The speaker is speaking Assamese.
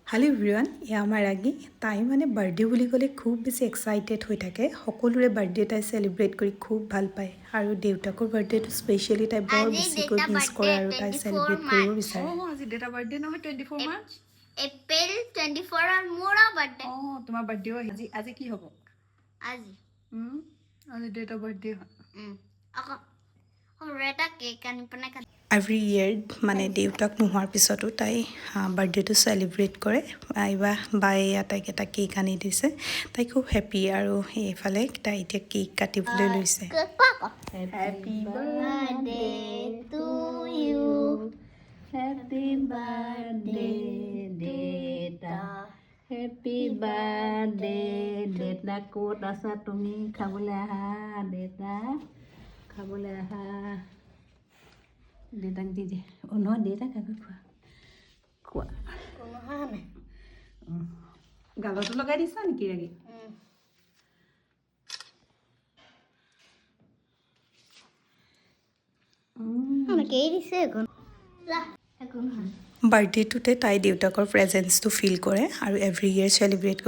हेलो एवरीवन या आमार रागी ताई माने बार्थडे बुली गले खूब बेसि एक्साइटेड হৈ থাকে সকলোৰে বাৰ্থডে তাই সেলিব্ৰেট কৰি খুব ভাল পায় আৰু দেউতাকৰ বাৰ্থডেটো স্পেশালি তাই বৰ বেছিকৈ মিস কৰে আৰু তাই সেলিব্ৰেট কৰিব বিচাৰে আজি ডেটা বাৰ্থডে নহয় 24 মাৰ্চ এপ্ৰিল 24 আৰ মোৰা বাৰ্থডে তোমাৰ বাৰ্থডে আজি কি হ'ব আজি আজি ডেটা বাৰ্থডে আকৌ ৰেটা কেক আনি পনে এভৰি ইয়াৰ মানে দেউতাক নোহোৱাৰ পিছতো তাই বাৰ্থডেটো সেলিব্ৰেট কৰে আইবা বাই তাইক এটা কেক আনি দিছে তাই খুব হেপি আৰু এইফালে তাই এতিয়া কেক কাটিবলৈ লৈছে happy birthday to you happy birthday ডেটা হেপী বাৰ্থডে দেতা ক'ত আছা তুমি খাবলৈ আহা দেতা খাবলৈ আহা দেতাক দি দে নহয় দেতাক আগে খোৱা গালতো লগাই দিছা নেকি ৰাগি কেই দিছে এখন বাৰ্থডেটোতে তাই দেউতাকৰ প্ৰেজেন্সটো ফিল কৰে আৰু এভৰি ইয়াৰ সেলিব্ৰেট কৰে